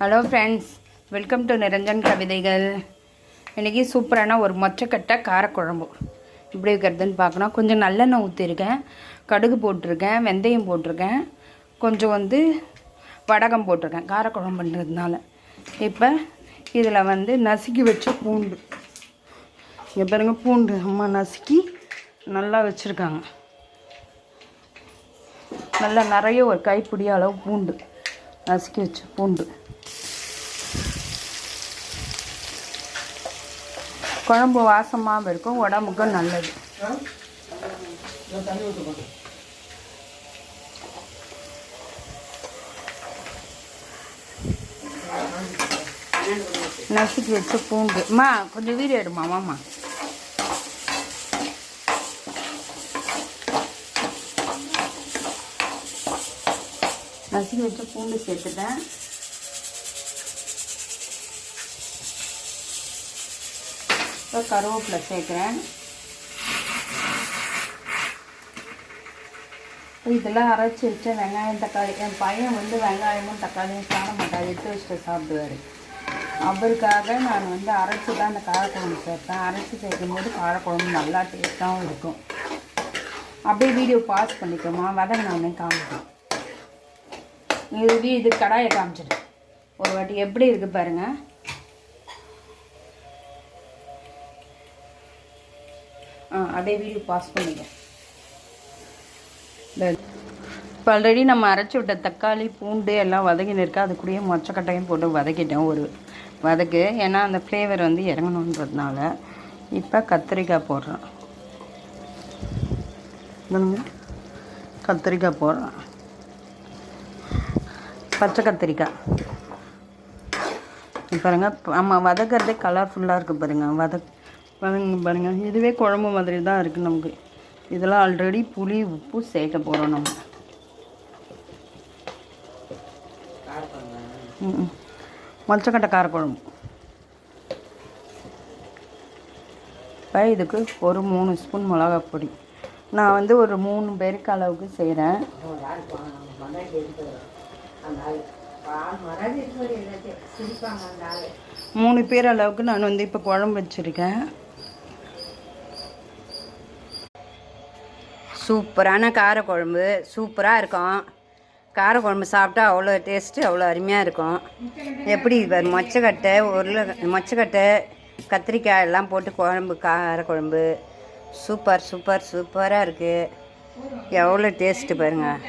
Hello friends, welcome to Niranjan கவிதைகள். இன்றைக்கி சூப்பரான ஒரு மொச்சக்கட்டை காரக்குழம்பு எப்படி இருக்கிறதுன்னு பார்க்கணும். கொஞ்சம் நல்லெண்ணெய் ஊற்றிருக்கேன், கடுகு போட்டிருக்கேன், வெந்தயம் போட்டிருக்கேன், கொஞ்சம் வடகம் போட்டிருக்கேன் காரக்குழம்பு பண்ணுறதுனால. இப்போ இதில் நசுக்கி வச்ச பூண்டு, இங்கே பாருங்க, பூண்டு அம்மா நசுக்கி நல்லா வச்சுருக்காங்க. நல்லா நிறைய ஒரு கைப்பிடி அளவு பூண்டு நசுக்கி வச்ச பூண்டு. குழம்பு வாசமாக இருக்கும், உடம்புக்கும் நல்லது. நசுக்கி வச்ச பூண்டு. அம்மா கொஞ்சம் வீடியோ எடுமா மாமா. நசுக்கி வச்ச பூண்டு சேர்த்துட்டேன். இப்போ கருவேப்பிலை சேர்க்குறேன். இதெல்லாம் அரைச்சி வச்ச வெங்காயம் தக்காளி. என் பையன் வெங்காயமும் தக்காளியும் சாப்பிட மாட்டார், எடுத்து வச்சுட்டு சாப்பிடுவார். அவருக்காக நான் அரைச்சி தான் அந்த காரக்குழம்பு சேர்ப்பேன். அரைச்சி சேர்க்கும் போது காரக்குழம்பு நல்லா டேஸ்ட்டாகவும் இருக்கும். அப்படியே வீடியோ பாஸ் பண்ணிக்கோமா, வதங்கினோடனே காமிக்கும். இது கடாயை காமிச்சிடு ஒரு வாட்டி எப்படி இருக்குது பாருங்கள். அப்படியே வீடியோ பாஸ் பண்ணிக்க. இப்போ ஆல்ரெடி நம்ம அரைச்சி விட்ட தக்காளி பூண்டு எல்லாம் வதக்கின்னு இருக்கா. அது கூடயே மொச்சக்கட்டையும் போட்டு வதக்கிட்டேன் ஒரு வதக்கு. ஏன்னா அந்த ஃப்ளேவர் இறங்கணுன்றதுனால. இப்போ கத்திரிக்காய் போடுறேன். கத்திரிக்காய் போடுறேன், பச்சை கத்திரிக்காய். பாருங்கள், ஆமாம், வதக்கிறதே கலர்ஃபுல்லாக இருக்குது பாருங்கள். பாருங்கள், இதுவே குழம்பு மாதிரி தான் இருக்குது நமக்கு. இதெல்லாம் ஆல்ரெடி புளி உப்பு சேர்க்க போகிறோம் நம்ம. மொச்சக்கட்டை காரக்குழம்பு. இப்போ இதுக்கு ஒரு 3 ஸ்பூன் மிளகாய் பொடி. நான் ஒரு 3 பேருக்கு அளவுக்கு செய்கிறேன். 3 பேர் அளவுக்கு நான் இப்போ குழம்பு வச்சுருக்கேன். சூப்பரான காரக்குழம்பு, சூப்பராக இருக்கும். காரக்குழம்பு சாப்பிட்டா அவ்வளோ டேஸ்ட்டு, அவ்வளோ அருமையாக இருக்கும். எப்படி மொச்சக்கட்டை கத்திரிக்காய் எல்லாம் போட்டு குழம்பு, காரக்குழம்பு சூப்பராக இருக்குது. எவ்வளோ டேஸ்ட்டு பாருங்கள்.